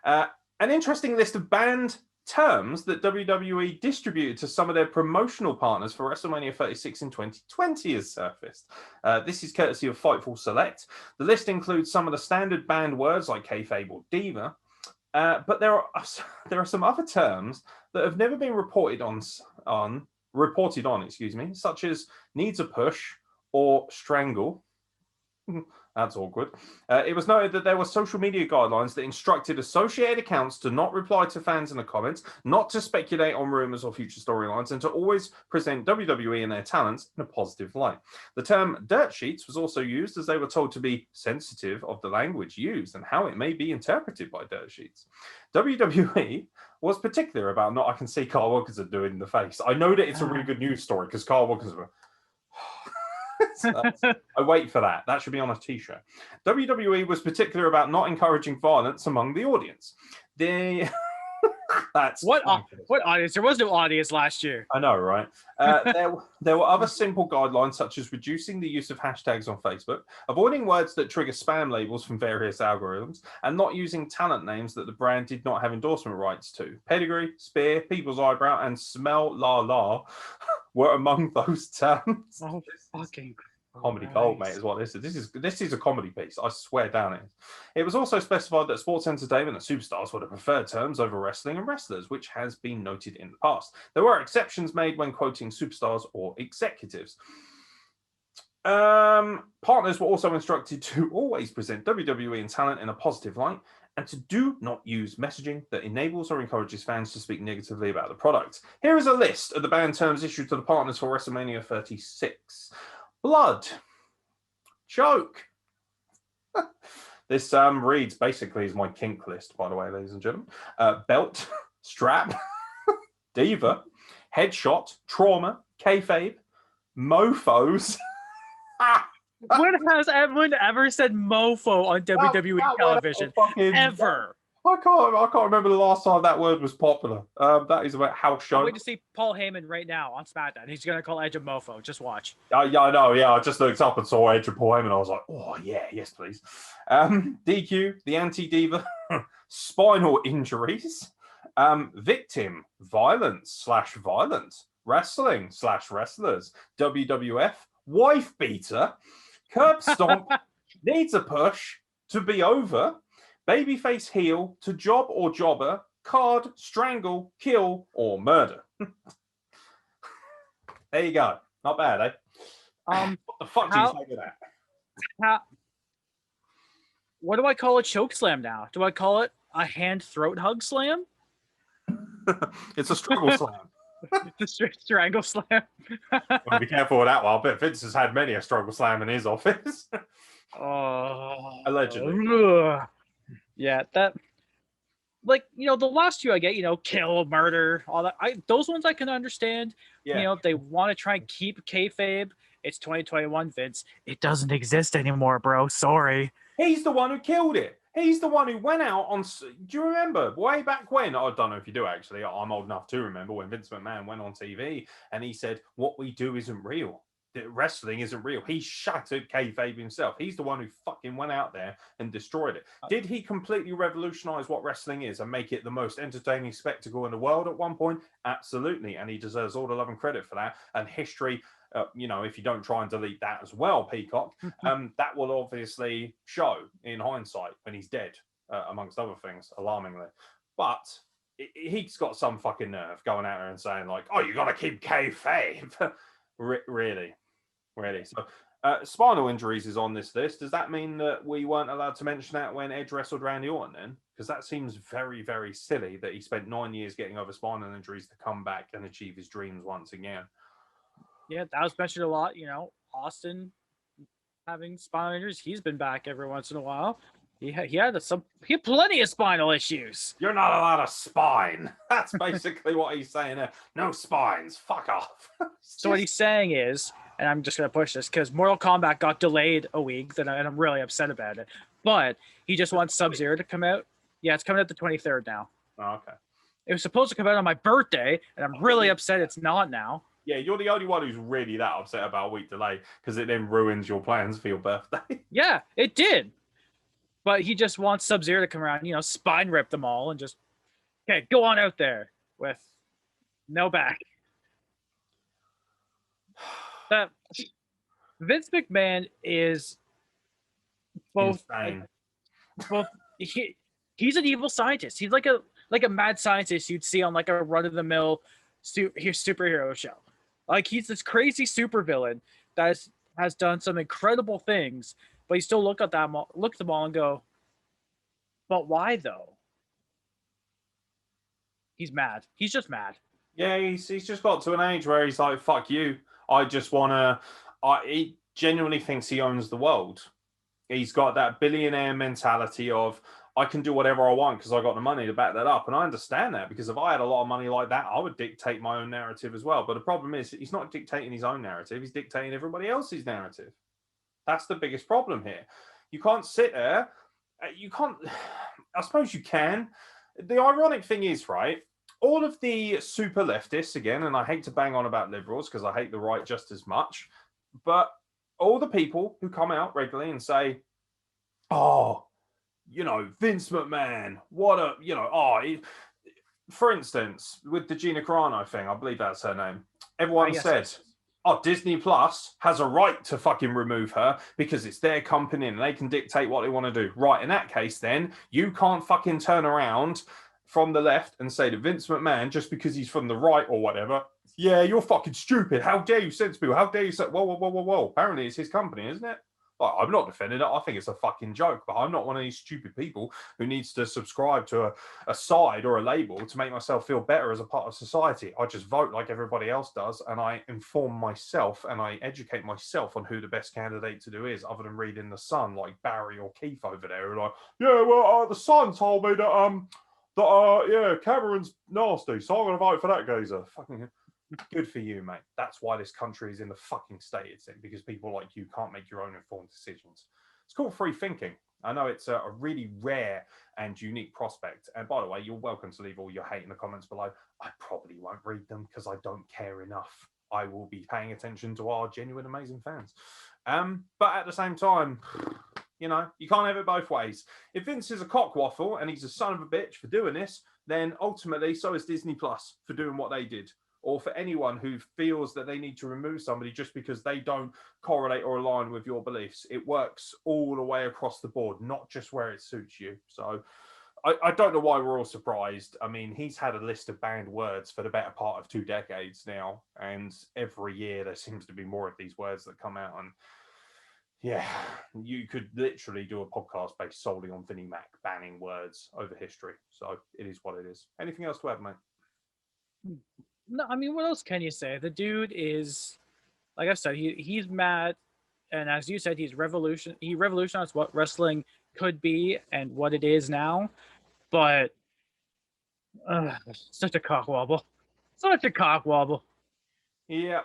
An interesting list of banned terms that WWE distributed to some of their promotional partners for WrestleMania 36 in 2020 has surfaced. This is courtesy of Fightful Select. The list includes some of the standard banned words like kayfabe or diva, but there are some other terms that have never been reported on, such as needs a push or strangle. That's awkward. It was noted that there were social media guidelines that instructed associated accounts to not reply to fans in the comments, not to speculate on rumors or future storylines, and to always present WWE and their talents in a positive light. The term dirt sheets was also used as they were told to be sensitive of the language used and how it may be interpreted by dirt sheets. WWE was particular about not. I can see Carl Wilkinson doing the face. I know that it's a really good news story because Carl Wilkinson. I wait for that. That should be on a t-shirt. WWE was particular about not encouraging violence among the audience. That's what audience? There was no audience last year. I know, right? There were other simple guidelines such as reducing the use of hashtags on Facebook, avoiding words that trigger spam labels from various algorithms, and not using talent names that the brand did not have endorsement rights to. Pedigree, spear, people's eyebrow, and smell la la were among those terms. Oh, fucking comedy gold, mate, is what this is. This is a comedy piece. I swear down it. It was also specified that sports entertainment and superstars were the preferred terms over wrestling and wrestlers, which has been noted in the past. There were exceptions made when quoting superstars or executives. Partners were also instructed to always present WWE and talent in a positive light, and to do not use messaging that enables or encourages fans to speak negatively about the product. Here is a list of the banned terms issued to the partners for WrestleMania 36. Blood. Choke. This reads basically is my kink list, by the way, ladies and gentlemen. Belt. Strap. Diva. Headshot. Trauma. Kayfabe. Mofos. When has everyone ever said mofo on WWE television? Ever? I can't remember the last time that word was popular. That is about house show. I'm waiting to see Paul Heyman right now on SmackDown. He's gonna call Edge a mofo. Just watch. Yeah, I know. Yeah, I just looked up and saw Edge and Paul Heyman. I was like, oh yeah, yes please. DQ, the anti-diva, spinal injuries, victim, violence/violent, wrestling/wrestlers, WWF, wife beater, curb stomp, needs a push, to be over, babyface heel, to job or jobber, card, strangle, kill, or murder. There you go. Not bad, eh? What the fuck do you think of that? What do I call a choke slam now? Do I call it a hand throat hug slam? It's a struggle slam. The strangle slam. Well, be careful with that one. I bet Vince has had many a struggle slam in his office. Allegedly. Yeah, that, like, you know, the last two I get, you know, kill, murder, all that. Those ones I can understand. Yeah. You know, they want to try and keep kayfabe. It's 2021, Vince. It doesn't exist anymore, bro. Sorry. He's the one who killed it. He's the one who went out on. Do you remember way back when? I don't know if you do actually. I'm old enough to remember when Vince McMahon went on TV and he said, "What we do isn't real. Wrestling isn't real." He shattered kayfabe himself. He's the one who fucking went out there and destroyed it. Did he completely revolutionize what wrestling is and make it the most entertaining spectacle in the world at one point? Absolutely, and he deserves all the love and credit for that. And history. You know, if you don't try and delete that as well, Peacock, that will obviously show in hindsight when he's dead, amongst other things, alarmingly. But he's got some fucking nerve going out there and saying, like, oh, you got to keep kayfabe. Really? So, spinal injuries is on this list. Does that mean that we weren't allowed to mention that when Edge wrestled Randy Orton then? Because that seems very, very silly that he spent 9 years getting over spinal injuries to come back and achieve his dreams once again. Yeah, that was mentioned a lot. You know, Austin having spinal injuries. He's been back every once in a while. He had plenty of spinal issues. You're not allowed a spine. That's basically what he's saying there. No spines. Fuck off. So what he's saying is, and I'm just going to push this because Mortal Kombat got delayed a week, and I'm really upset about it. But he just wants Sub-Zero to come out. Yeah, it's coming out the 23rd now. Oh, okay. It was supposed to come out on my birthday, and I'm really upset it's not now. Yeah, you're the only one who's really that upset about a week delay because it then ruins your plans for your birthday. Yeah, it did. But he just wants Sub-Zero to come around, spine rip them all and just, okay, go on out there with no back. That Vince McMahon is both he's an evil scientist. He's like a mad scientist you'd see on like a run-of-the-mill superhero show. Like he's this crazy supervillain that has done some incredible things, but you still look at them all and go, but why though? He's mad. He's just mad. Yeah, he's just got to an age where he's like, fuck you. I just want to... He genuinely thinks he owns the world. He's got that billionaire mentality of, I can do whatever I want because I got the money to back that up. And I understand that, because if I had a lot of money like that, I would dictate my own narrative as well. But the problem is, he's not dictating his own narrative. He's dictating everybody else's narrative. That's the biggest problem here. You can't sit there. You can't... I suppose you can. The ironic thing is, right, all of the super leftists, again, and I hate to bang on about liberals because I hate the right just as much, but all the people who come out regularly and say, oh, Vince McMahon, what a, for instance, with the Gina Carano thing, I believe that's her name, everyone said, oh, Disney Plus has a right to fucking remove her because it's their company and they can dictate what they want to do. Right, in that case, then, you can't fucking turn around from the left and say to Vince McMahon, just because he's from the right or whatever, yeah, you're fucking stupid. How dare you censor people? How dare you say, whoa. Apparently it's his company, isn't it? Like, I'm not defending it. I think it's a fucking joke, but I'm not one of these stupid people who needs to subscribe to a side or a label to make myself feel better as a part of society. I just vote like everybody else does, and I inform myself and I educate myself on who the best candidate to do is, other than reading The Sun like Barry or Keith over there, who are like, yeah, well, The Sun told me that Cameron's nasty, so I'm going to vote for that geezer. Fucking good for you, mate. That's why this country is in the fucking state it's in, because people like you can't make your own informed decisions. It's called free thinking. I know it's a really rare and unique prospect. And by the way, you're welcome to leave all your hate in the comments below. I probably won't read them because I don't care enough. I will be paying attention to our genuine, amazing fans. But at the same time, you can't have it both ways. If Vince is a cockwaffle and he's a son of a bitch for doing this, then ultimately so is Disney Plus for doing what they did. Or for anyone who feels that they need to remove somebody just because they don't correlate or align with your beliefs. It works all the way across the board, not just where it suits you. So I don't know why we're all surprised. I mean, he's had a list of banned words for the better part of 2 decades now. And every year there seems to be more of these words that come out. And yeah, you could literally do a podcast based solely on Vinnie Mac banning words over history. So it is what it is. Anything else to add, mate? No, I mean, what else can you say? The dude is, like I said, he's mad, and as you said, he revolutionized what wrestling could be and what it is now. But such a cockwobble. Yeah.